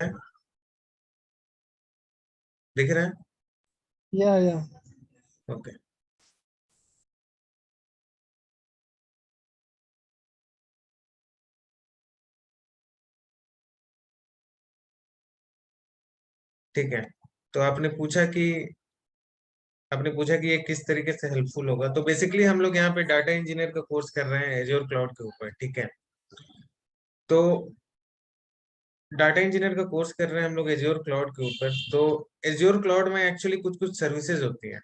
है, दिख रहा है? या ओके। ठीक है, तो आपने पूछा कि ये किस तरीके से हेल्पफुल होगा। तो बेसिकली हम लोग यहाँ पे डाटा इंजीनियर का कोर्स कर रहे हैं एज्योर क्लाउड के ऊपर। ठीक है, तो डाटा इंजीनियर का कोर्स कर रहे हैं हम लोग एज्योर क्लाउड के ऊपर। तो एज्योर क्लाउड में एक्चुअली कुछ कुछ सर्विसेज होती हैं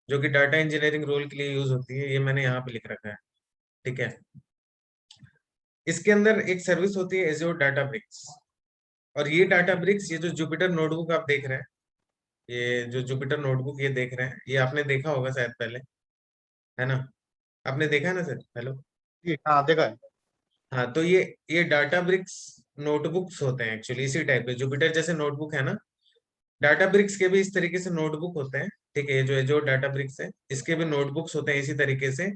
जो कि डाटा इंजीनियरिंग रोल के लिए यूज होती है। ये मैंने यहाँ पे लिख रखा है। ठीक है, इसके अंदर एक सर्विस होती है एज्योर डाटा ब्रिक्स। और ये डाटा ब्रिक्स, ये जो जुपिटर नोटबुक आप देख रहे हैं, ये जो जुपिटर नोटबुक ये देख रहे हैं, ये आपने देखा होगा शायद पहले, है ना? आपने देखा है ना सर? हेलो। जी हाँ, देखा है। हाँ, तो ये डाटा ब्रिक्स नोटबुक्स होते हैं एक्चुअली इसी टाइप के। जुपिटर जैसे नोटबुक है ना, डाटा ब्रिक्स के भी इस तरीके से नोटबुक होते हैं। ठीक है, जो डाटा ब्रिक्स है इसके भी नोटबुक्स होते हैं इसी तरीके से।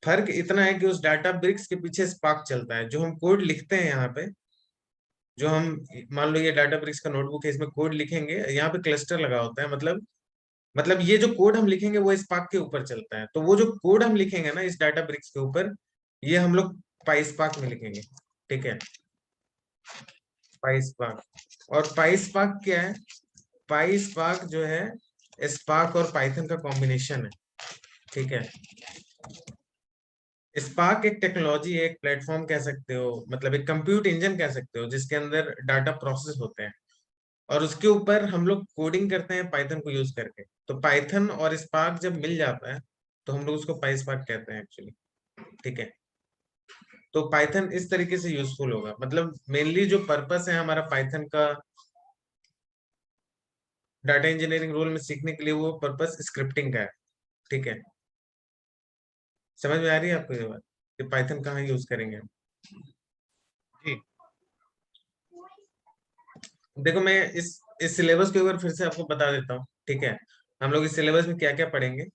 फर्क इतना है कि उस डाटा ब्रिक्स के पीछे स्पार्क चलता है। जो हम कोड लिखते हैं यहाँ पे, जो हम मान लो ये डाटा ब्रिक्स का नोटबुक है, इसमें कोड लिखेंगे, यहाँ पे क्लस्टर लगा होता है। मतलब ये जो कोड हम लिखेंगे वो स्पार्क के ऊपर चलता है। तो वो जो कोड हम लिखेंगे ना इस डाटा ब्रिक्स के ऊपर, ये हम लोग पाइस्पार्क में लिखेंगे। ठीक है, पाइस्पार्क। और पाइस्पार्क क्या है? पाइस्पार्क जो है स्पार्क और पाइथन का कॉम्बिनेशन है। ठीक है, स्पार्क एक टेक्नोलॉजी है, एक प्लेटफॉर्म कह सकते हो, मतलब एक कंप्यूट इंजन कह सकते हो, जिसके अंदर डाटा प्रोसेस होते हैं और उसके ऊपर हम लोग कोडिंग करते हैं पाइथन को यूज करके। तो पाइथन और स्पार्क जब मिल जाता है तो हम लोग उसको पाइस्पार्क कहते हैं एक्चुअली। ठीक है, तो पाइथन इस तरीके से यूजफुल होगा। मतलब मेनली जो पर्पस है हमारा पाइथन का डाटा इंजीनियरिंग रोल में सीखने के लिए, वो पर्पस स्क्रिप्टिंग का है। ठीक है, समझ में आ रही है आपको ये बात कि पाइथन कहाँ यूज करेंगे हम? जी देखो, मैं इस सिलेबस के ऊपर फिर से आपको बता देता हूँ। ठीक है, हम लोग इस सिलेबस में क्या क्या पढ़ेंगे।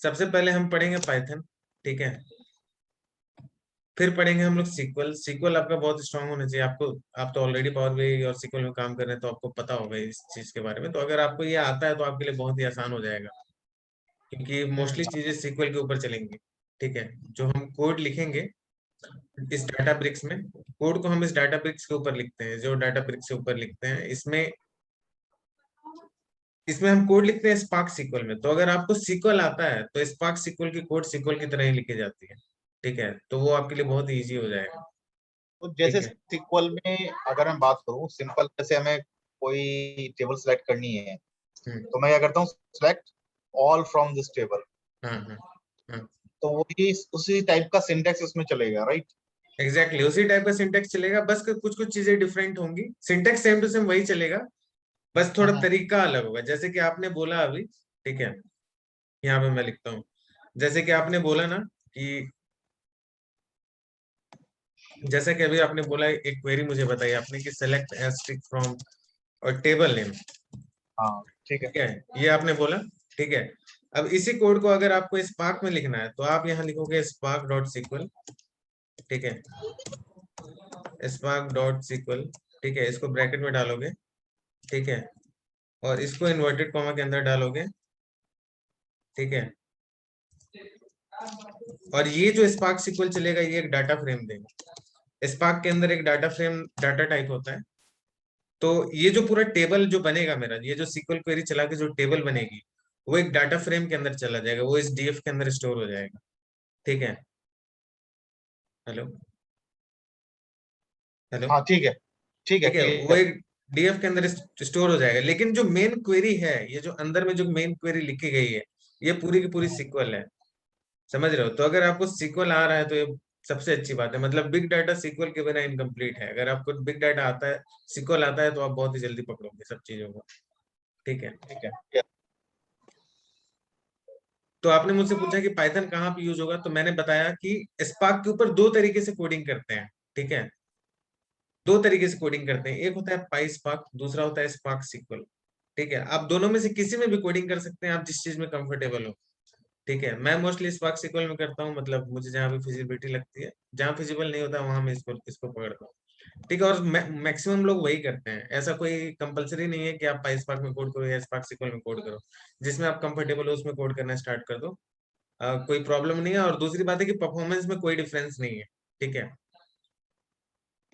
सबसे पहले हम पढ़ेंगे पाइथन। ठीक है, फिर पढ़ेंगे हम लोग सीक्वल। सीक्वल आपका बहुत स्ट्रांग होना चाहिए आपको। आप तो ऑलरेडी पावर बीआई और सीक्वल में काम कर रहे हैं तो आपको पता होगा इस चीज के बारे में। तो अगर आपको ये आता है तो आपके लिए बहुत ही आसान हो जाएगा, क्योंकि मोस्टली चीजें सीक्वल के ऊपर चलेंगी। ठीक है, जो हम कोड लिखेंगे इस डाटा ब्रिक्स में, कोड को हम इस डाटा ब्रिक्स के ऊपर लिखते हैं, जो डाटा ब्रिक्स के ऊपर लिखते हैं, इसमें इसमें हम कोड लिखते हैं स्पार्क सीक्वल में। तो अगर आपको सीक्वल आता है तो स्पार्क सीक्वल की कोड सीक्वल की तरह ही लिखी जाती है। ठीक है, तो वो आपके लिए बहुत ही ईजी हो जाएगा। तो ठीक जैसे है। सीक्वल में अगर मैं बात करूँ सिंपल, जैसे हमें कोई टेबल सेलेक्ट करनी है हम्म। तो मैं क्या करता हूँ, select all from this table. हाँ हाँ हाँ, तो वही उसी टाइप का सिंटेक्स उसमें चलेगा, राइट? एग्जैक्टली उसी टाइप का सिंटेक्स चलेगा, बस कुछ कुछ चीजें डिफरेंट होंगी। सिंटेक्स सेम टू सेम वही चलेगा, बस थोड़ा तरीका अलग होगा। जैसे कि आपने बोला अभी, ठीक है, यहाँ पे मैं लिखता हूँ। जैसे कि आपने बोला ना कि जैसे कि अभी आपने बोला, एक क्वेरी मुझे बताई आपने कि सेलेक्ट एस्ट्रिक फ्रॉम और टेबल नेम। हाँ ठीक है। ठीक है, ये आपने बोला। ठीक है, अब इसी कोड को अगर आपको स्पार्क में लिखना है तो आप यहाँ लिखोगे स्पार्क डॉट सिक्वल। ठीक है, स्पार्क डॉट सिक्वल। ठीक है, इसको ब्रैकेट में डालोगे। ठीक है, और इसको इन्वर्टेड कॉमा के अंदर डालोगे। ठीक है, और ये जो स्पार्क सिक्वल चलेगा ये एक डाटा फ्रेम देगा। स्पार्क के अंदर एक डाटा फ्रेम डाटा टाइप होता है। तो ये जो पूरा टेबल जो बनेगा मेरा, ये जो सिक्वल क्वेरी चला के जो टेबल बनेगी, वो एक डाटा फ्रेम के अंदर चला जाएगा, वो इस डीएफ के अंदर स्टोर हो जाएगा। ठीक है, हेलो हेलो। हाँ ठीक है, ठीक है, ठीक है, वो क्लियर। एक डीएफ के अंदर स्टोर हो जाएगा। लेकिन जो मेन क्वेरी है, ये जो अंदर में जो मेन क्वेरी लिखी गई है, ये पूरी की पूरी सिक्वल है। समझ रहे हो? तो अगर आपको सीक्वल आ रहा है तो ये सबसे अच्छी बात है। मतलब बिग डाटा सीक्वल के बिना इनकम्प्लीट है। अगर आपको बिग डाटा आता है, सीक्वल आता है, तो आप बहुत ही जल्दी पकड़ोगे सब चीजों को। ठीक है, ठीक है। तो आपने मुझसे पूछा कि पाइथन कहाँ पे यूज होगा, तो मैंने बताया कि स्पार्क के ऊपर दो तरीके से कोडिंग करते हैं। ठीक है, दो तरीके से कोडिंग करते हैं, एक होता है पाई स्पार्क, दूसरा होता है स्पार्क सीक्वल। ठीक है, आप दोनों में से किसी में भी कोडिंग कर सकते हैं, आप जिस चीज में कंफर्टेबल हो। ठीक है, मैं मोस्टली स्पार्क सीक्वल में करता हूँ। मतलब मुझे जहाँ भी फिजिबिलिटी लगती है, जहाँ फिजिबल नहीं होता वहां मैं इसको इसको पकड़ता हूँ। ठीक है। और मैक्सिमम लोग वही करते हैं, ऐसा कोई कंपलसरी नहीं है कि आप PySpark में कोड करो या Spark SQL में कोड करो, जिसमें आप कंफर्टेबल हो उसमें कोड करना स्टार्ट कर दो। कोई प्रॉब्लम नहीं है। और दूसरी बात है कि परफॉर्मेंस में कोई डिफरेंस नहीं है, ठीक है।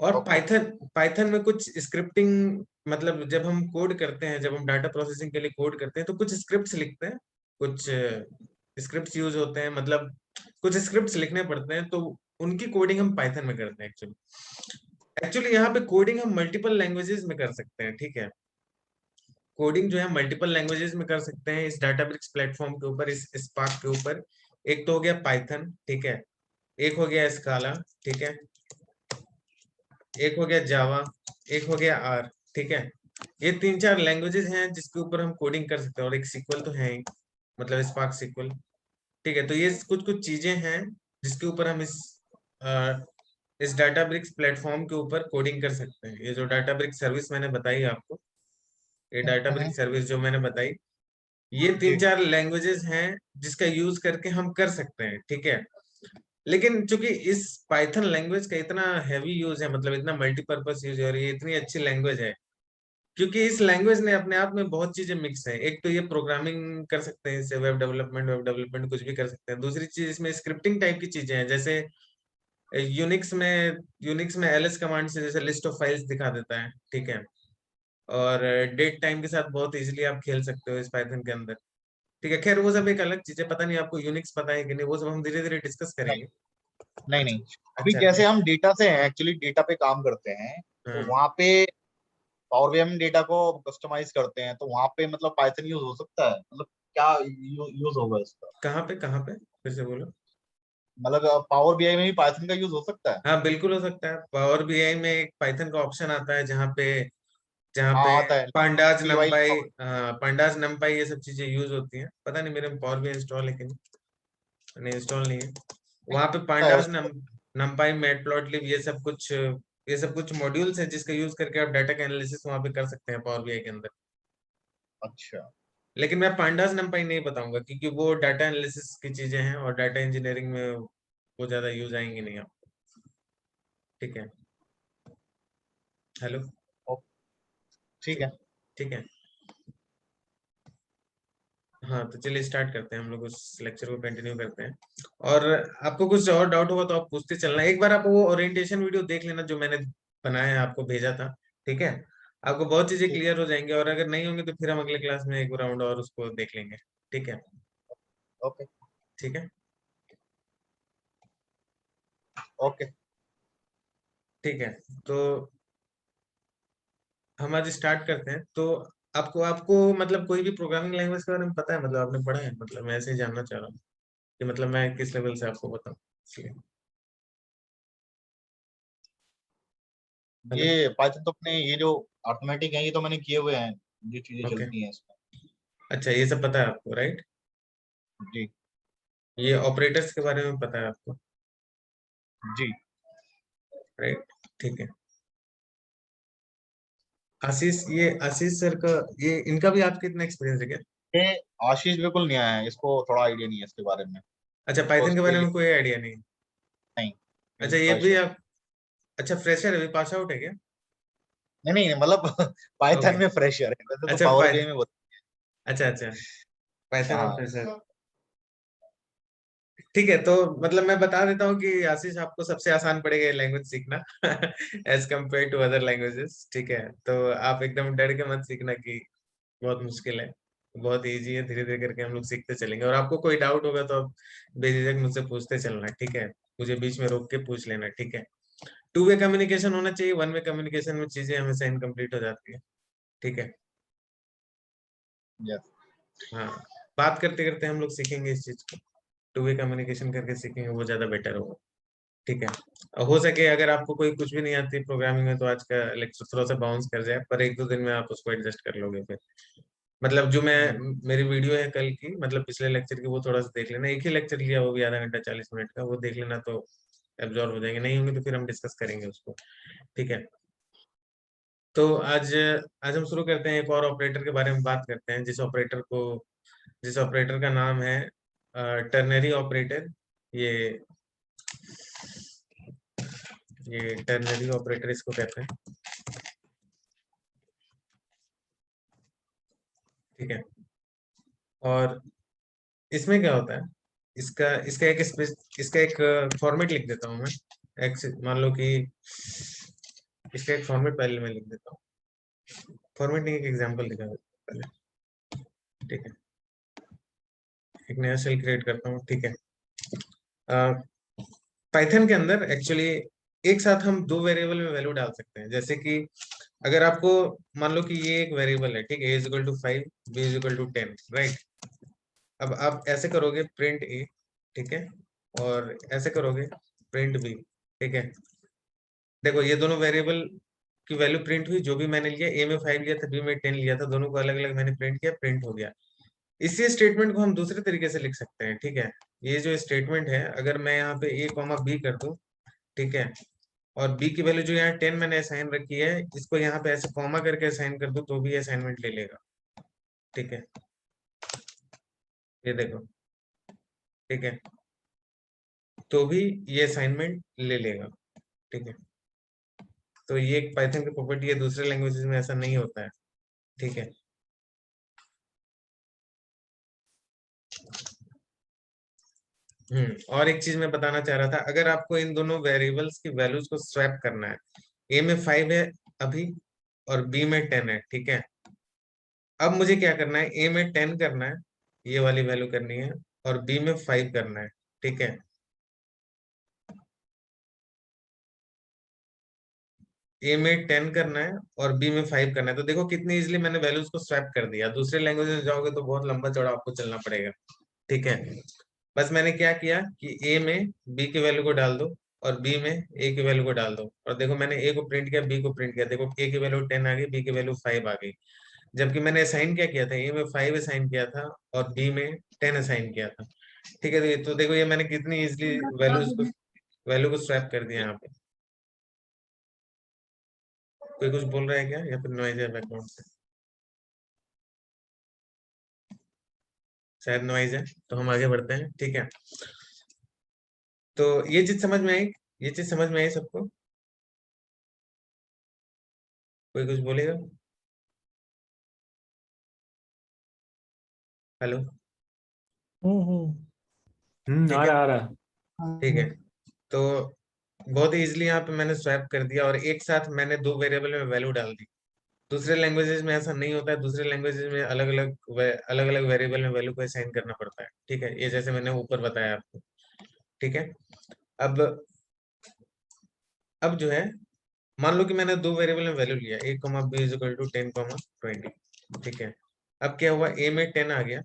और ओके। पाइथन पाइथन में कुछ स्क्रिप्टिंग, मतलब जब हम कोड करते हैं, जब हम डाटा प्रोसेसिंग के लिए कोड करते हैं तो कुछ स्क्रिप्ट्स लिखते हैं, कुछ स्क्रिप्ट्स यूज होते हैं, मतलब कुछ स्क्रिप्ट्स लिखने पड़ते हैं, तो उनकी कोडिंग हम पाइथन में करते हैं एक्चुअली। एक्चुअली यहाँ पे कोडिंग हम मल्टीपल लैंग्वेजेस में कर सकते हैं, ठीक है। कोडिंग जो है मल्टीपल लैंग्वेजेस में कर सकते हैं इस डाटाब्रिक्स प्लेटफॉर्म के ऊपर, इस स्पार्क के ऊपर। एक तो हो गया पाइथन, ठीक है। एक हो गया स्काला, ठीक है। एक हो गया जावा, एक हो गया आर, ठीक है। ये 3-4 लैंग्वेजेस हैं जिसके ऊपर हम कोडिंग कर सकते हैं, और एक सीक्वल तो है ही, मतलब स्पार्क सीक्वल, ठीक है। तो ये कुछ कुछ चीजें हैं जिसके ऊपर हम इस डाटाब्रिक्स प्लेटफॉर्म के ऊपर कोडिंग कर सकते हैं। ये जो डाटाब्रिक्स सर्विस मैंने बताई आपको, ये डाटाब्रिक्स सर्विस जो मैंने बताई, ये जी। 3-4 लैंग्वेजेस हैं जिसका यूज करके हम कर सकते हैं, ठीक है। लेकिन चूंकि इस पाइथन लैंग्वेज का इतना हैवी यूज है, मतलब इतना मल्टीपर्पज यूज है, और ये इतनी अच्छी लैंग्वेज है, क्योंकि इस लैंग्वेज ने अपने आप में बहुत चीजें मिक्स है। एक तो ये प्रोग्रामिंग कर सकते हैं, इससे वेब डेवलपमेंट कुछ भी कर सकते हैं। दूसरी चीज इसमें स्क्रिप्टिंग टाइप की चीजें हैं, जैसे यूनिक्स में एलएस कमांड से जैसे लिस्ट ऑफ फाइल्स दिखा देता है, ठीक है। और डेट टाइम के साथ बहुत इजीली आप खेल सकते हो इस पाइथन के अंदर, ठीक है। खैर वो सब एक अलग चीज है, पता नहीं आपको यूनिक्स पता है कि नहीं, वो सब हम धीरे धीरे डिस्कस नहीं करेंगे। नहीं अच्छा। नहीं। अभी अच्छा। जैसे हम डेटा से एक्चुअली डेटा पे काम करते हैं, तो हाँ। वहां पे पावर बीआई में डेटा को कस्टमाइज करते हैं, तो वहां पे मतलब पाइथन यूज हो सकता है, मतलब क्या यूज होगा इसका? कहाँ पे फिर से बोलो। मतलब पावर बीआई में भी पाइथन का यूज हो सकता है? हाँ बिल्कुल हो सकता है। पावर बीआई में एक पाइथन का ऑप्शन आता है जहाँ हाँ पे आता है, पांडाज पीवाई लिखा नंपाई, हुआ पांडाज नंपाई ये सब चीजें यूज होती हैं। पता नहीं मेरे में पावर बीआई इंस्टॉल है कि नहीं, इंस्टॉल नहीं है। है। वहाँ पे है पांडाज उसको। नंपाई मैटप्लॉटलिब ये सब कुछ मॉड्यूल्स है जिसका यूज करके आप डाटा का एनालिसिस वहाँ पे कर सकते हैं पावर बीआई के अंदर। अच्छा। लेकिन मैं पांडास नंपाई नहीं बताऊंगा, क्योंकि वो डाटा एनालिसिस की चीजें हैं और डाटा इंजीनियरिंग में वो ज्यादा यूज आएंगी नहीं आप, ठीक है। हेलो। ओ, ठीक ठीक। है। ठीक है। हाँ तो चलिए स्टार्ट करते हैं, हम लोग उस लेक्चर को कंटिन्यू करते हैं। और आपको कुछ और डाउट होगा तो आप पूछते चलना। एक बार आप वो ओरिएंटेशन वीडियो देख लेना जो मैंने बनाया है, आपको भेजा था, ठीक है। आपको बहुत चीजें ठीक। क्लियर हो जाएंगी, और अगर नहीं होंगे तो फिर हम अगले क्लास में एक राउंड और उसको देख लेंगे, ठीक है। ओके। ठीक है। ओके। ठीक है। तो हम आज स्टार्ट करते हैं। तो आपको आपको मतलब कोई भी प्रोग्रामिंग लैंग्वेज के बारे में पता है, मतलब आपने पढ़ा है? मतलब मैं ऐसे ही जानना चाह रहा हूँ कि मतलब मैं किस लेवल से आपको बताऊं, इसलिए। हेलो। ये पाइथन तो अपने ये जो ऑटोमेटिक है, ये तो मैंने किए हुए हैं, ये चीजें ओके। चलती हैं इसमें। अच्छा, ये सब पता है आपको, राइट? जी। ये ऑपरेटर्स के बारे में पता है आपको, जी। राइट? ठीक है। आशीष सर का, ये इनका भी आपके इतना एक्सपीरियंस है क्या? ये आशीष बिल्कुल नया है, इसको थोड़ा आइडिया नहीं है इसके बारे में। अच्छा, तो पाइथन के इसके बारे लिए में कोई आइडिया नहीं? नहीं, अच्छा, बिल्कुल ये फ्रेश भी है। आप, अच्छा फ्रेशर है, अभी पास आउट है क्या? नहीं नहीं मतलब ओके। पाइथन में फ्रेशर है, वैसे तो अच्छा पावर बीआई में बहुत। अच्छा अच्छा, पाइथन में हाँ। फ्रेशर। ठीक है। तो मतलब मैं बता देता हूँ कि आशीष आपको सबसे आसान पड़ेगा लैंग्वेज सीखना as compare to other languages, ठीक है। तो आप एकदम डर के मत सीखना कि बहुत मुश्किल है, बहुत इजी है। धीरे धीरे करके हम लोग सीखते चलेंगे, और आपको कोई डाउट होगा तो आप बेझिझक मुझसे पूछते चलना, ठीक है। मुझे बीच में रोक के पूछ लेना, ठीक है। टू वे कम्युनिकेशन होना चाहिए, वन वे कम्युनिकेशन में चीजें हमेशा इनकम्प्लीट हो जाती है, ठीक है। यस। हाँ, बात करते करते हम लोग सीखेंगे इस चीज को, टू वे कम्युनिकेशन करके सीखेंगे, वो ज्यादा बेटर होगा, ठीक है। हो सके अगर आपको कोई कुछ भी नहीं आती प्रोग्रामिंग में, तो आज का लेक्चर थोड़ा सा बाउंस कर जाए, पर 1-2 दिन में आप उसको एडजस्ट कर लोगे फिर। मतलब जो मैं, मेरी वीडियो है कल की, मतलब पिछले लेक्चर की, वो थोड़ा सा देख लेना। एक ही लेक्चर लिया, वो भी आधा घंटा 40 मिनट का, वो देख लेना तो एब्जॉर्ब हो जाएंगे। नहीं होंगे तो फिर हम डिस्कस करेंगे उसको, ठीक है। तो आज आज हम शुरू करते हैं, एक और ऑपरेटर के बारे में बात करते हैं, जिस ऑपरेटर का नाम है टर्नरी ऑपरेटर। ये ये टर्नरी ऑपरेटर इसको कहते हैं, ठीक है। और इसमें क्या होता है, इसका इसका एक इसका एक फॉर्मेट लिख देता हूँ मैं। मान लो कि इसका एक फॉर्मेट पहले मैं लिख देता हूँ, फॉर्मेट नहीं, एक एग्जांपल दिखा देता हूँ पहले, ठीक है। एक नया सेल क्रिएट करता हूँ, ठीक है। पाइथन के अंदर एक्चुअली एक साथ हम दो वेरिएबल में वैल्यू डाल सकते हैं। जैसे कि अगर आपको मान लो कि ये एक वेरिएबल है, ठीक है, a = 5, b = 10, राइट। अब आप ऐसे करोगे प्रिंट a, ठीक है, और ऐसे करोगे प्रिंट b, ठीक है। देखो ये दोनों वेरिएबल की वैल्यू प्रिंट हुई, जो भी मैंने लिया, a में 5 लिया था, b में 10 लिया था, दोनों को अलग अलग मैंने प्रिंट किया, प्रिंट हो गया। इसी स्टेटमेंट को हम दूसरे तरीके से लिख सकते हैं, ठीक है। ये जो स्टेटमेंट है, अगर मैं यहाँ पे a, b कर दूं, ठीक है, और b की वैल्यू जो यहाँ 10 मैंने असाइन रखी है, इसको यहाँ पे ऐसे कॉमा करके असाइन कर दूं तो भी असाइनमेंट ले लेगा, ठीक है। ये देखो, ठीक है, तो भी ये असाइनमेंट ले लेगा, ठीक है। तो ये एक पाइथन की प्रॉपर्टी है, दूसरे लैंग्वेजेस में ऐसा नहीं होता है, ठीक है। और एक चीज मैं बताना चाह रहा था, अगर आपको इन दोनों वेरिएबल्स की वैल्यूज को स्वैप करना है, a में 5 है अभी और b में 10 है, ठीक है। अब मुझे क्या करना है, a में 10 करना है, ये वाली वैल्यू करनी है, और b में 5 करना है, ठीक है। a में 10 करना है और b में 5 करना है, तो देखो कितनी इजीली मैंने वैल्यूज को स्वैप कर दिया। दूसरे लैंग्वेज में जाओगे तो बहुत लंबा चौड़ा आपको चलना पड़ेगा, ठीक है। बस मैंने क्या किया कि a में b की वैल्यू को डाल दो और b में a की वैल्यू को डाल दो, और देखो मैंने a को प्रिंट किया, b को प्रिंट किया, देखो a की वैल्यू 10 आ गई, b की वैल्यू 5 आ गई। जबकि मैंने असाइन क्या किया था, a में 5 असाइन किया था और b में 10 असाइन किया था, ठीक है। तो देखो ये मैंने कितनी इजिली वैल्यू को स्वैप कर दिया यहाँ पे। कोई कुछ बोल रहा है क्या, या फिर नॉइज है बैकग्राउंड से? शायद नॉइज है, तो हम आगे बढ़ते हैं, ठीक है। तो ये चीज समझ में आई, ये चीज समझ में आई सबको? कोई कुछ बोलेगा? हेलो? ठीक है, आ रहा ठीक है। हाँ। तो बहुत इजीली यहाँ पे मैंने स्वैप कर दिया और एक साथ मैंने दो वेरिएबल में वैल्यू डाल दी। दूसरे लैंग्वेजेस में ऐसा नहीं होता है, दूसरे लैंग्वेजेस में अलग अलग वेरिएबल में वैल्यू को असाइन करना पड़ता है, ठीक है। ये जैसे मैंने ऊपर बताया आपको, ठीक है। अब अब जो है, मान लो कि मैंने दो वेरिएबल में वैल्यू लिया, a, b = 10, 20, ठीक है। अब क्या हुआ, a में 10 आ गया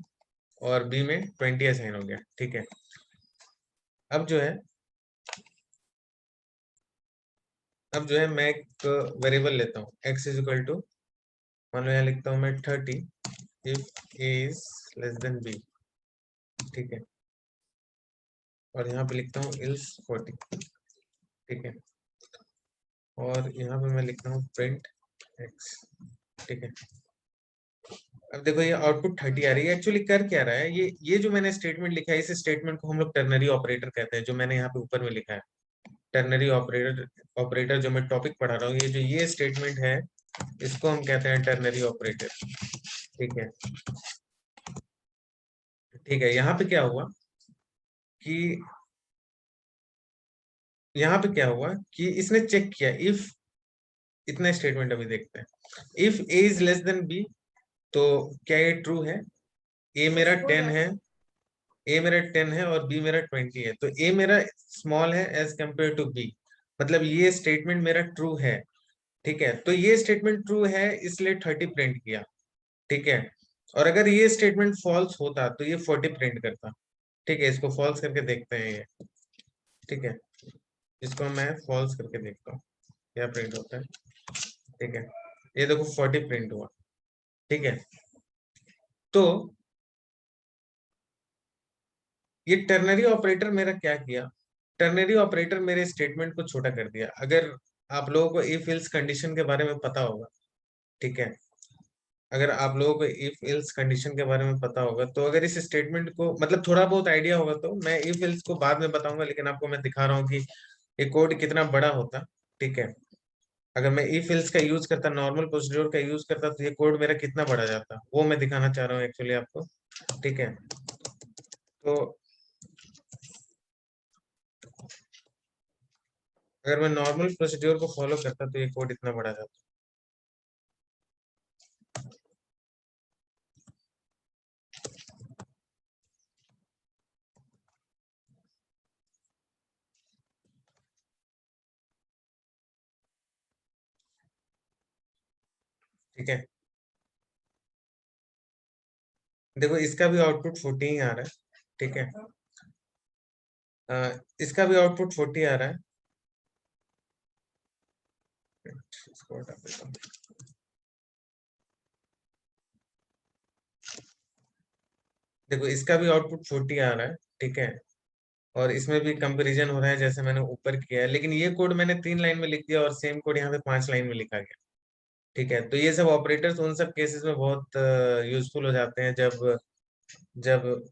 और b में 20 असाइन हो गया, ठीक है। अब जो है, अब जो है मैं एक वेरिएबल लेता हूँ, x = मान लो यहाँ लिखता हूँ मैं 30 if a is less than b, ठीक है। और यहाँ पे लिखता हूँ else 40, ठीक है। और यहाँ पे मैं लिखता हूँ प्रिंट x, ठीक है। अब देखो ये आउटपुट 30 आ रही है। एक्चुअली कर क्या रहा है, ये जो मैंने स्टेटमेंट लिखा है, इस स्टेटमेंट को हम लोग टर्नरी ऑपरेटर कहते हैं, जो मैंने यहाँ पे ऊपर में लिखा है टर्नरी ऑपरेटर। ऑपरेटर जो मैं टॉपिक पढ़ा रहा हूँ, ये जो ये स्टेटमेंट है, इसको हम कहते हैं टर्नरी ऑपरेटर, ठीक है। ठीक है, यहाँ पे क्या हुआ कि यहाँ पे क्या हुआ कि इसने चेक किया इफ, इतना स्टेटमेंट अभी देखते हैं। If a is less than b, तो क्या ये ट्रू है? a मेरा 10 है, a मेरा 10 है और b मेरा 20 है, तो a मेरा स्मॉल है एज कंपेयर टू b, मतलब ये स्टेटमेंट मेरा ट्रू है, ठीक है। तो ये स्टेटमेंट ट्रू है, इसलिए 30 प्रिंट किया, ठीक है। और अगर ये स्टेटमेंट फॉल्स होता तो ये 40 प्रिंट करता, ठीक है। इसको फॉल्स करके देखते हैं ये, ठीक है। इसको मैं फॉल्स करके देखता हूँ क्या प्रिंट होता है, ठीक है। ये देखो 40 प्रिंट हुआ, ठीक है। तो ये टर्नरी ऑपरेटर मेरा क्या किया, टर्नरी ऑपरेटर मेरे स्टेटमेंट को छोटा कर दिया। अगर आप लोगों को इफ एल्स कंडीशन के बारे में पता होगा, ठीक है, अगर आप लोगों को इफ एल्स कंडीशन के बारे में पता होगा, तो अगर इस स्टेटमेंट को मतलब थोड़ा बहुत आइडिया होगा, तो मैं इफ एल्स को बाद में बताऊंगा, लेकिन आपको मैं दिखा रहा हूँ कि ये कोड कितना बड़ा होता, ठीक है। अगर मैं इफ एल्स का यूज करता, नॉर्मल प्रोसीड्योर का यूज करता, तो ये कोड मेरा कितना बड़ा जाता, वो मैं दिखाना चाह रहा हूँ एक्चुअली आपको, ठीक है। तो अगर मैं नॉर्मल प्रोसीड्योर को फॉलो करता तो ये कोड इतना बड़ा जाता। ठीक है, देखो इसका भी आउटपुट 40 ही आ रहा है, ठीक है। इसका भी आउटपुट 40 आ रहा है। इसको हटा देता हूं। देखो इसका भी आउटपुट 40 आ रहा है, ठीक है। और इसमें भी कंपैरिजन हो रहा है जैसे मैंने ऊपर किया है, लेकिन ये कोड मैंने 3 लाइन में लिख दिया और सेम कोड यहाँ पे 5 लाइन में लिखा गया, ठीक है। तो ये सब ऑपरेटर्स उन सब केसेस में बहुत यूजफुल हो जाते हैं, जब जब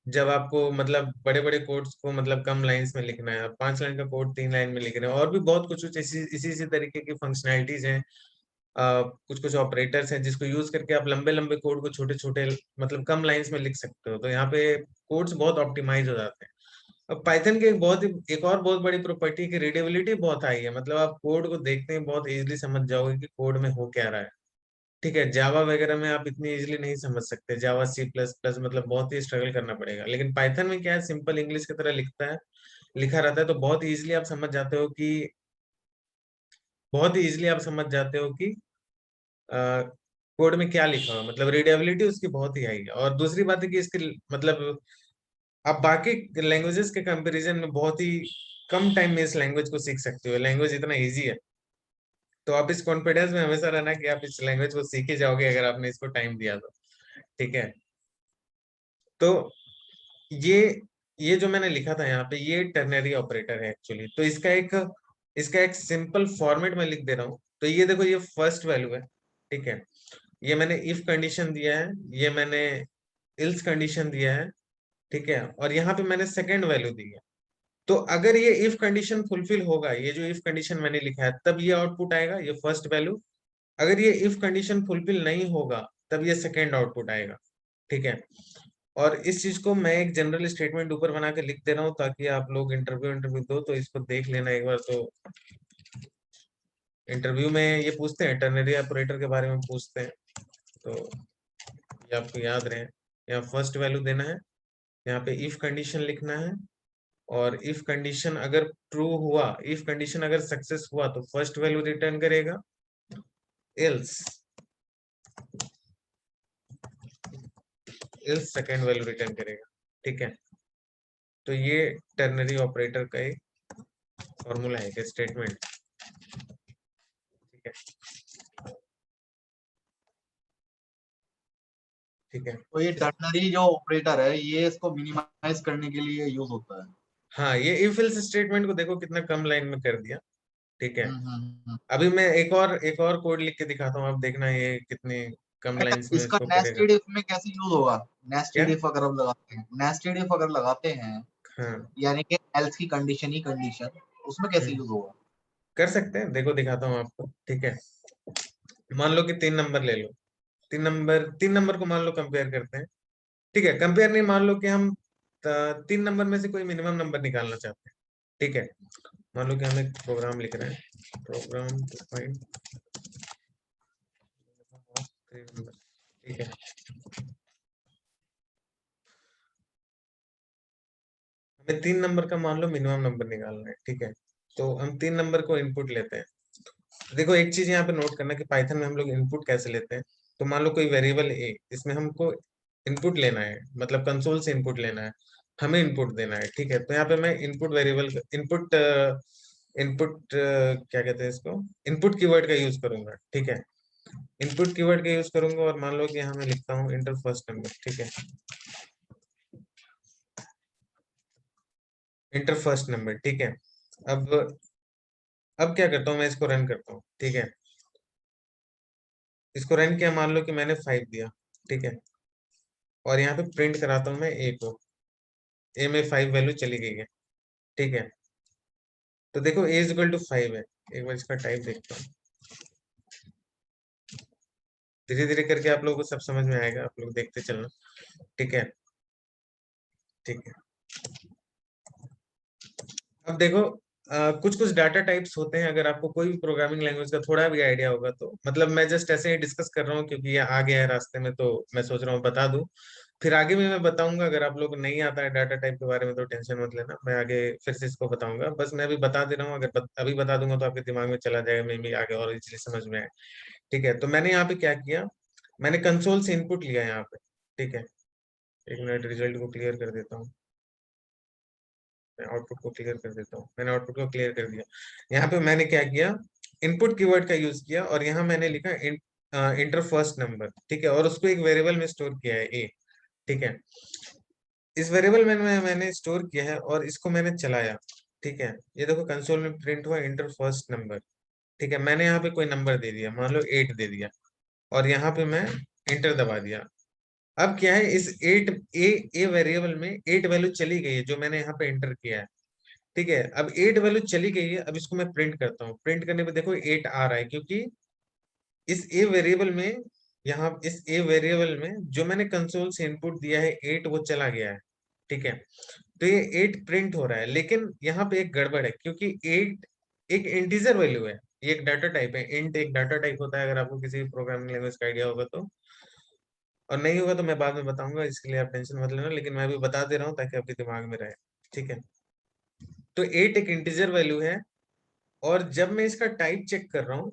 जब आपको मतलब बड़े बड़े कोड्स को मतलब कम लाइंस में लिखना है। 5 लाइन का कोड 3 लाइन में लिख रहे हैं। और भी बहुत कुछ कुछ इसी तरीके की फंक्शनैलिटीज हैं। कुछ कुछ ऑपरेटर्स हैं जिसको यूज करके आप लंबे लंबे कोड को छोटे छोटे मतलब कम लाइंस में लिख सकते हो। तो यहाँ पे कोड्स बहुत ऑप्टिमाइज हो जाते हैं। अब पाइथन की एक और बहुत बड़ी प्रॉपर्टी की रीडेबिलिटी बहुत हाई है। मतलब आप कोड को देखते हैं बहुत इजीली समझ जाओगे कि कोड में हो क्या रहा है, ठीक है। जावा वगैरह में आप इतनी इजीली नहीं समझ सकते, जावा सी प्लस प्लस मतलब बहुत ही स्ट्रगल करना पड़ेगा। लेकिन पाइथन में क्या है, सिंपल इंग्लिश की तरह लिखा रहता है, तो बहुत ही इजीली आप समझ जाते हो कि बहुत ही इजीली आप समझ जाते हो कि कोड में क्या लिखा हुआ है। मतलब रीडेबिलिटी उसकी बहुत ही हाई है। और दूसरी बात है कि इसकी मतलब आप बाकी लैंग्वेजेस के कंपैरिजन में बहुत ही कम टाइम में इस लैंग्वेज को सीख सकते हो। लैंग्वेज इतना इजी है, तो आप इस कॉन्फिडेंस में हमेशा रहना कि आप इस लैंग्वेज को सीख ही जाओगे अगर आपने इसको टाइम दिया तो, ठीक है। तो ये ये जो मैंने लिखा था यहाँ पे, ये टर्नरी ऑपरेटर है एक्चुअली। तो इसका एक सिंपल फॉर्मेट में लिख दे रहा हूँ। तो ये देखो, ये फर्स्ट वैल्यू है, ठीक है। ये मैंने इफ कंडीशन दिया है, ये मैंने इल्स कंडीशन दिया है, ठीक है। और यहाँ पे मैंने सेकेंड वैल्यू दी है। तो अगर ये इफ कंडीशन फुलफिल होगा, ये जो इफ कंडीशन मैंने लिखा है, तब ये आउटपुट आएगा, ये फर्स्ट वैल्यू। अगर ये इफ कंडीशन फुलफिल नहीं होगा, तब ये सेकेंड आउटपुट आएगा, ठीक है। और इस चीज को मैं एक जनरल स्टेटमेंट ऊपर बना के लिख दे रहा हूँ, ताकि आप लोग इंटरव्यू दो तो इसको देख लेना एक बार। तो इंटरव्यू में ये पूछते हैं, टर्नरी ऑपरेटर के बारे में पूछते हैं, तो ये आपको याद रहे। यहाँ फर्स्ट वैल्यू देना है, यहाँ पे इफ कंडीशन लिखना है। और इफ कंडीशन अगर ट्रू हुआ, इफ कंडीशन अगर सक्सेस हुआ, तो फर्स्ट वैल्यू रिटर्न करेगा। Else else second value return करेगा, ठीक है। तो ये टर्नरी ऑपरेटर का एक फॉर्मूला है, एक स्टेटमेंट, ठीक है। ठीक है, तो ये टर्नरी जो ऑपरेटर है ये इसको मिनिमाइज करने के लिए यूज होता है। हाँ, ये इफ एल्स स्टेटमेंट को देखो कितना कम लाइन में कर दिया, ठीक है। हम्म। अभी मैं एक और कोड लिख के दिखाता हूँ, आप देखना ये कितनी कम अच्छा, लाइंस में इसका इसको करेगा। नेस्टेड इफ में कैसे यूज होगा? क्या? नेस्टेड इफ अगर हम लगाते हैं, नेस्टेड इफ अगर लगाते हैं, हाँ। यानी कि एल्स की कंडीशन ही कंडीशन, उसमें कैसे हम्म, यूज होगा? कर सकते हैं, देखो दिखाता हूँ आपको, ठीक है। मान लो कि 3 नंबर ले लो। 3 नंबर को मान लो कंपेयर करते हैं, ठीक है। कंपेयर नहीं, मान लो कि हम 3 नंबर में से कोई मिनिमम नंबर निकालना चाहते हैं, ठीक है। मान लो कि हम एक प्रोग्राम लिख रहे हैं, प्रोग्राम टू फाइंड 3 नंबर, ठीक है। हमें 3 नंबर का मान लो मिनिमम नंबर निकालना है, ठीक है। तो हम 3 नंबर को इनपुट लेते हैं। देखो एक चीज यहाँ पे नोट करना कि पाइथन में हम लोग इनपुट कैसे लेते हैं। तो मान लो कोई वेरिएबल ए, इसमें हमको इनपुट लेना है, मतलब कंसोल से इनपुट लेना है, हमें इनपुट देना है, ठीक है। तो यहाँ पे मैं इनपुट वेरिएबल इनपुट इनपुट क्या कहते हैं इसको, इनपुट कीवर्ड का यूज करूंगा, ठीक है। इनपुट कीवर्ड का यूज करूंगा और मान लो कि यहाँ मैं लिखता हूँ इंटर फर्स्ट नंबर, ठीक है। इंटर फर्स्ट नंबर, ठीक है। अब अब क्या करता हूँ, मैं इसको रन करता हूँ, ठीक है। इसको रन किया, मान लो कि मैंने 5 दिया, ठीक है। और यहाँ पे प्रिंट कराता हूँ मैं ए को, ए में 5 वैल्यू चली गई है, ठीक है। तो देखो a इज इक्वल टू 5 है। एक बार इसका टाइप देखता हूँ, धीरे धीरे करके आप लोगों को सब समझ में आएगा, आप लोग देखते चलना। ठीक है, ठीक है। अब देखो कुछ कुछ डाटा टाइप्स होते हैं, अगर आपको कोई भी प्रोग्रामिंग लैंग्वेज का थोड़ा भी आइडिया होगा तो, मतलब मैं जस्ट ऐसे ही डिस्कस कर रहा हूँ क्योंकि ये आ गया है रास्ते में, तो मैं सोच रहा हूँ बता दूं। फिर आगे भी मैं बताऊंगा, अगर आप लोग को नहीं आता है डाटा टाइप के बारे में तो टेंशन मत लेना, मैं आगे फिर से इसको बताऊंगा। बस मैं अभी बता दे रहा हूँ, अगर अभी बता दूंगा तो आपके दिमाग में चला जाएगा, मे भी आगे और इजीली समझ में आए। ठीक है, तो मैंने यहाँ पे क्या किया, मैंने कंसोल से इनपुट लिया यहाँ पे। ठीक है, एक मिनट रिजल्ट को क्लियर कर देता हूँ, मैं आउटपुट को क्लियर कर देता हूँ। मैंने आउटपुट को क्लियर कर दिया। यहाँ पे मैंने क्या किया, इनपुट कीवर्ड का यूज किया और यहाँ मैंने लिखा इंटर फर्स्ट नंबर। ठीक है, और उसको एक वेरिएबल में स्टोर किया है ए। ठीक है, इस वेरिएबल में मैंने स्टोर किया है और इसको मैंने चलाया। ठीक है, ये देखो कंसोल में प्रिंट हुआ इंटर फर्स्ट नंबर। ठीक है, मैंने यहाँ पे कोई नंबर दे दिया, मान लो 8 दे दिया, और यहाँ पे मैं इंटर दबा दिया। अब क्या है, इस 8 ए वेरिएबल में 8 वैल्यू चली गई है जो मैंने यहाँ पे एंटर किया है। ठीक है, अब 8 वैल्यू चली गई है, अब इसको मैं प्रिंट करता हूँ। प्रिंट करने पे देखो 8 आ रहा है, क्योंकि इस ए वेरिएबल में, यहाँ इस ए वेरिएबल में जो मैंने कंसोल से इनपुट दिया है 8, वो चला गया है। ठीक है, तो ये 8 प्रिंट हो रहा है, लेकिन यहाँ पे एक गड़बड़ है, क्योंकि 8 एक इंटीजर वैल्यू है, ये एक डाटा टाइप है। इंट एक डाटा टाइप होता है, अगर आपको किसी प्रोग्रामिंग लैंग्वेज का आइडिया होगा तो, और नहीं होगा तो मैं बाद में बताऊंगा, इसके लिए आप टेंशन मत लेना, लेकिन मैं अभी बता दे रहा हूँ ताकि आपके दिमाग में रहे। ठीक है, तो 8 एक इंटीजर वैल्यू है, और जब मैं इसका टाइप चेक कर रहा हूँ,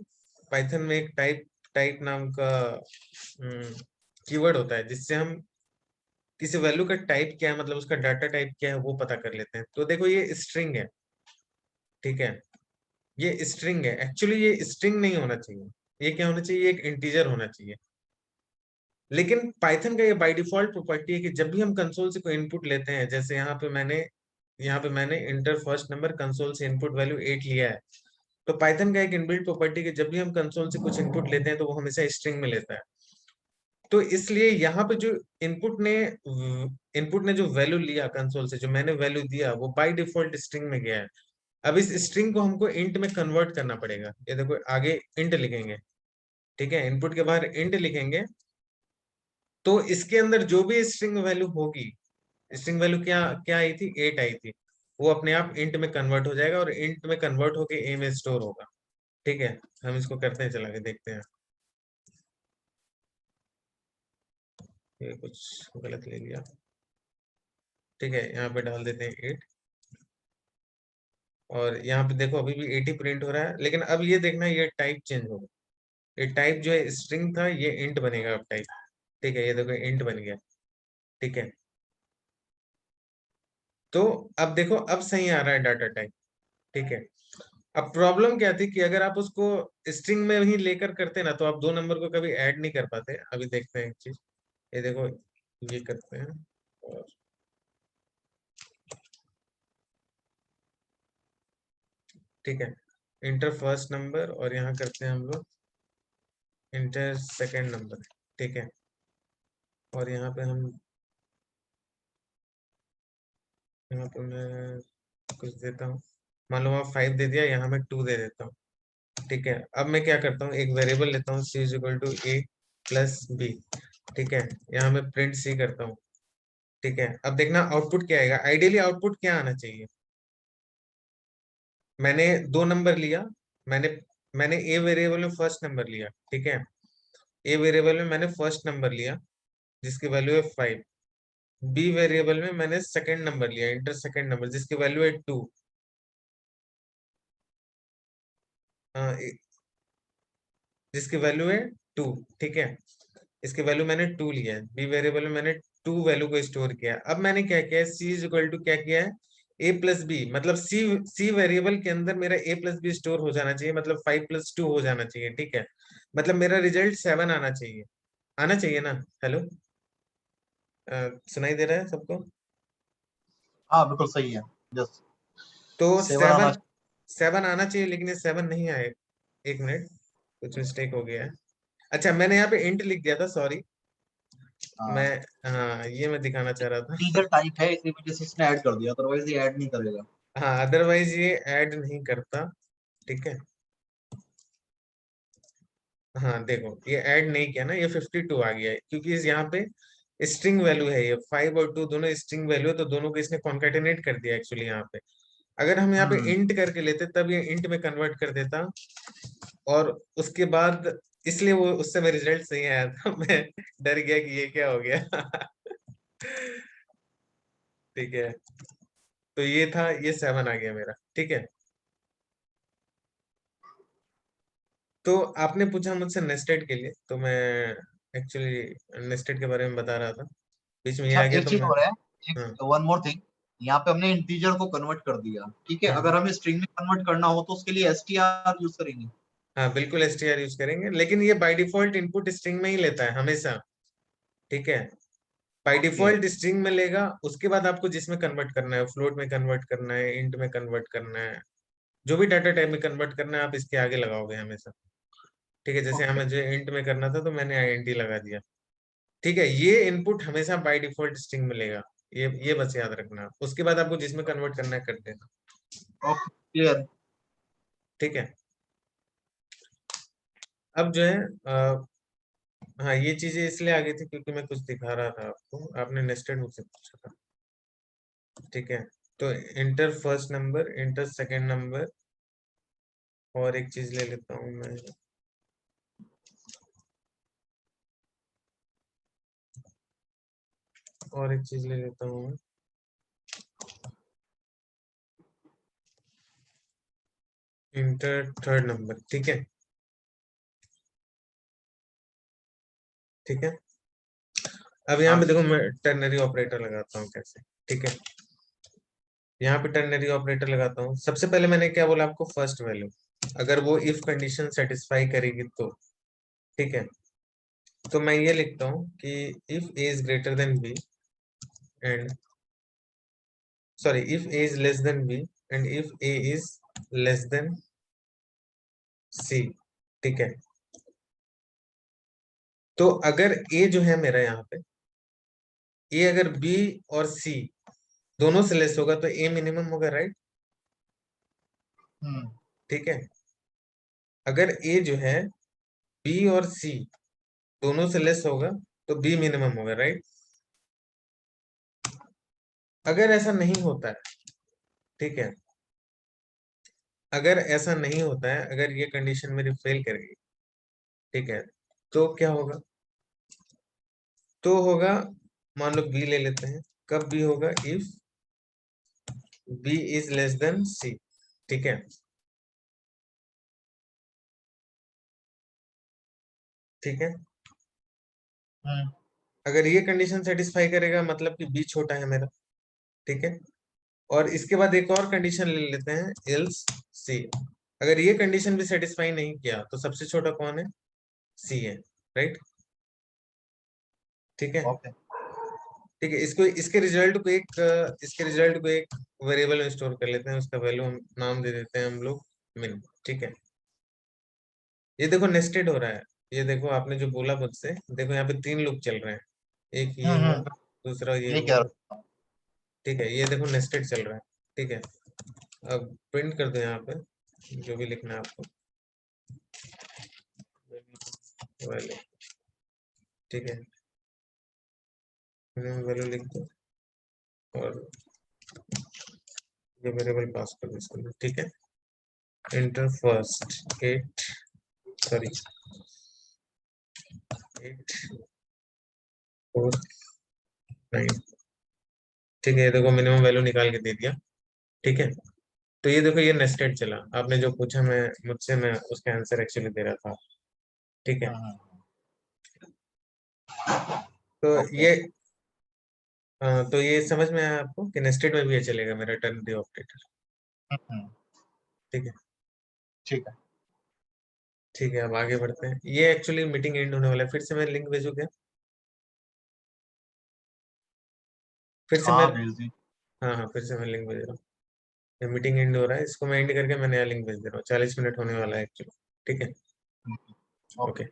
पाइथन में एक टाइप टाइप नाम का कीवर्ड होता है, जिससे हम किसी वैल्यू का टाइप क्या है, मतलब उसका डाटा टाइप क्या है, वो पता कर लेते हैं। तो देखो ये स्ट्रिंग है। ठीक है, ये स्ट्रिंग है, एक्चुअली ये स्ट्रिंग नहीं होना चाहिए, ये क्या होना चाहिए, ये एक इंटीजर होना चाहिए। लेकिन पाइथन का ये बाय डिफॉल्ट प्रॉपर्टी है कि जब भी हम कंसोल से कोई इनपुट लेते हैं, जैसे यहाँ पे मैंने इंटर फर्स्ट नंबर कंसोल से इनपुट वैल्यू 8 लिया है, तो पाइथन का एक इनबिल्ट प्रॉपर्टी कि जब भी हम कंसोल से कुछ इनपुट लेते हैं तो वो हमेशा स्ट्रिंग में लेता है। तो इसलिए यहाँ पे जो इनपुट ने जो वैल्यू लिया कंसोल से, जो मैंने वैल्यू दिया, वो बाय डिफॉल्ट स्ट्रिंग में गया है। अब इस स्ट्रिंग को हमको इंट में कन्वर्ट करना पड़ेगा। ये देखो आगे इंट लिखेंगे। ठीक है, इनपुट के बाहर इंट लिखेंगे, तो इसके अंदर जो भी स्ट्रिंग वैल्यू होगी, स्ट्रिंग वैल्यू क्या क्या आई थी, 8 आई थी, वो अपने आप इंट में कन्वर्ट हो जाएगा, और इंट में कन्वर्ट होके ए में स्टोर होगा। ठीक है, हम इसको करते हैं, चला के देखते हैं। ये कुछ गलत ले लिया। ठीक है, यहाँ पे डाल देते हैं 8, और यहाँ पे देखो अभी भी 80 प्रिंट हो रहा है, लेकिन अब ये देखना, ये टाइप चेंज होगा। ये टाइप जो है स्ट्रिंग था, ये इंट बनेगा अब टाइप। ठीक है, ये देखो इंट बन गया। ठीक है, तो अब देखो अब सही आ रहा है डाटा टाइप। ठीक है, अब प्रॉब्लम क्या थी कि अगर आप उसको स्ट्रिंग में ही लेकर करते ना, तो आप 2 नंबर को कभी ऐड नहीं कर पाते। अभी देखते हैं एक चीज, ये देखो, ये करते हैं, और ठीक है, इंटर फर्स्ट नंबर, और यहाँ करते हैं हम लोग इंटर सेकेंड नंबर। ठीक है, और यहाँ पे हम, यहाँ पे मैं कुछ देता हूँ, मान लो वहाँ 5 दे दिया, यहाँ मैं 2 दे देता हूँ। ठीक है, अब मैं क्या करता हूँ, एक वेरिएबल लेता हूँ c is equal to a plus B. ठीक है, यहाँ मैं प्रिंट c करता हूँ। ठीक है, अब देखना आउटपुट क्या आएगा। आइडियली आउटपुट क्या आना चाहिए, मैंने 2 नंबर लिया, मैंने मैंने ए वेरिएबल में फर्स्ट नंबर लिया। ठीक है, ए वेरिएबल में मैंने फर्स्ट नंबर लिया जिसकी वैल्यू है 5। बी वेरिएबल में मैंने सेकंड नंबर लिया, इंटर सेकंड नंबर, जिसकी वैल्यू है 2। जिसकी वैल्यू है 2। ठीक है, इसकी वैल्यू मैंने 2 लिया है, बी वेरिएबल में मैंने 2 वैल्यू को स्टोर किया है। अब मैंने क्या किया है, सी इज इक्वल टू क्या किया है, ए प्लस बी, मतलब सी वेरिएबल के अंदर मेरा ए प्लस बी स्टोर हो जाना चाहिए, मतलब 5 प्लस 2 हो जाना चाहिए। ठीक है, मतलब मेरा रिजल्ट 7 आना चाहिए, आना चाहिए ना। हेलो, सुनाई दे रहा है सबको? हाँ बिल्कुल सही है। यस, तो 7 आना 7 आना चाहिए, लेकिन ये 7 नहीं आए। एक मिनट, कुछ मिस्टेक हो गया है। अच्छा, मैंने यहाँ पे इंट लिख दिया था, सॉरी। हाँ, मैं, हाँ ये मैं दिखाना चाह रहा था। इंटीजर टाइप है, इसी वजह से इसने ऐड कर दिया, अदरवाइज ये ऐड नहीं करेगा। हाँ, अदरवाइज ये ऐड नहीं करता, ठीक है। हाँ देखो, ये ऐड नहीं किया ना, ये 52 आ गया है, क्योंकि इस यहाँ पे स्ट्रिंग वैल्यू है, ये 5 और 2 दोनों स्ट्रिंग वैल्यू है, तो दोनों को इसने कॉन्केटिनेट कर दिया एक्चुअली यहाँ पे। अगर हम यहाँ पे हम्म। इंट करके लेते तब ये इंट में कन्वर्ट कर देता, और उसके बाद इसलिए वो उस समय रिजल्ट सही आया था। मैं डर गया कि ये क्या हो गया। ठीक है, तो ये था, ये 7 आ गया मेरा, ठीक है। तो आपने पूछा मुझसे नेस्टेड के लिए, तो मैं एक्चुअली नेस्टेड के बारे में बता रहा था, बीच में ये अच्छा आ गया एक तो चीज मैं। हो रहा है, एक हाँ वन मोर थिंग। यहाँ पे हमने इंटीजर को कन्वर्ट कर दिया, ठीक है, हाँ अगर हमें स्ट्रिंग में कन्वर्ट करना हो तो उसके लिए str यूज करेंगे। हाँ, बिल्कुल str यूज करेंगे, लेकिन ये बाय डिफॉल्ट इनपुट स्ट्रिंग में ही लेता है हमेशा, ठीक है। Bye okay. डिफॉल्ट स्ट्रिंग में लेगा, उसके बाद आपको जिसमें कन्वर्ट करना है, फ्लोट में कन्वर्ट करना है, इंट में कन्वर्ट करना है, जो भी डाटा टाइप में कन्वर्ट करना है, आप इसके आगे लगाओगे हमेशा, ठीक है। जैसे ओके। हमें जो इंट में करना था तो मैंने INT लगा दिया, ठीक है। ये इनपुट हमेशा बाय डिफॉल्ट स्ट्रिंग में लेगा, ये बस याद रखना, उसके बाद आपको जिसमें कन्वर्ट करना है कर देना, ओके क्लियर। ठीक है। अब जो है हाँ, ये चीजें इसलिए आ गई थी क्योंकि मैं कुछ दिखा रहा था आपको, आपने नेस्टेड मुझसे पूछा था, ठीक है। तो inter first number, inter second number, और एक चीज ले लेता हूँ मैं, और एक चीज ले लेता हूँ मैं, इंटर थर्ड नंबर, ठीक है, ठीक है। अब यहाँ हाँ। पे देखो, मैं टर्नरी ऑपरेटर लगाता हूँ कैसे, ठीक है। यहाँ पे टर्नरी ऑपरेटर लगाता हूँ, सबसे पहले मैंने क्या बोला आपको, फर्स्ट वैल्यू, अगर वो इफ कंडीशन सेटिस्फाई करेगी तो, ठीक है। तो मैं ये लिखता हूँ कि if A is greater than B and, sorry, if a is less than b and if a is less than c, ठीक है। तो अगर a जो है मेरा यहाँ पे, a अगर b और c दोनों से लेस होगा तो a मिनिमम होगा, राइट, हम्म। ठीक है। अगर a जो है b और c दोनों से लेस होगा तो b मिनिमम होगा, राइट। अगर ऐसा नहीं होता है, ठीक है, अगर ऐसा नहीं होता है, अगर ये कंडीशन मेरी फेल करेगी, ठीक है, तो क्या होगा, तो होगा, मान लो b ले लेते हैं, कब b होगा, if b is less than c, ठीक है, ठीक है। हम्म। अगर ये कंडीशन सेटिस्फाई करेगा मतलब कि b छोटा है मेरा, ठीक है। और इसके बाद एक और कंडीशन ले लेते हैं, एल्स c, अगर ये कंडीशन भी सेटिस्फाई नहीं किया तो सबसे छोटा कौन है, c है, राइट, ठीक है, ओके। ठीक है। इसको, इसके रिजल्ट को एक वेरिएबल में स्टोर कर लेते हैं, उसका वैल्यू हम नाम दे देते हैं हम लोग मिन, ठीक है। ये देखो नेस्टेड हो रहा है, ये देखो आपने जो बोला मुझसे, देखो यहाँ पे 3 लूप चल रहे हैं, एक ये हुआ, हम्म। दूसरा ये ये हुआ, क्या। ठीक है, ये देखो नेस्टेड चल रहा है, ठीक है। अब प्रिंट कर दो यहाँ पे जो भी लिखना है आपको, वैल्यू, ठीक है, वैल्यू लिख दो, और ये वेरिएबल पास कर दो इसके लिए, ठीक है। इंटर फर्स्ट 8, सॉरी 8 4 9, ठीक है, ये देखो मिनिमम वैल्यू निकाल के दे दिया, ठीक है। तो ये देखो, ये नेस्टेड चला, आपने जो पूछा मैं मुझसे, मैं उसका आंसर एक्चुअली दे रहा था, ठीक है। तो ओके। ये तो ये समझ में आया आपको कि नेस्टेड में भी ये चलेगा मेरा टर्नरी ऑपरेटर, हम्म। ठीक है, ठीक है। ठीक है। अब आगे बढ़ते हैं, ये एक्चुअली मीटिंग एंड होने वाला है, फिर से मैं लिंक भेजू क्या, फिर से मैं, हाँ भेज दी। हाँ हाँ, फिर से मैं लिंक भेज रहा हूँ, ये मीटिंग एंड हो रहा है, इसको मैं एंड करके मैं नया लिंक भेज दे रहा हूँ, 40 मिनट होने वाला है एक्चुअली, ठीक है, ओके। ओके।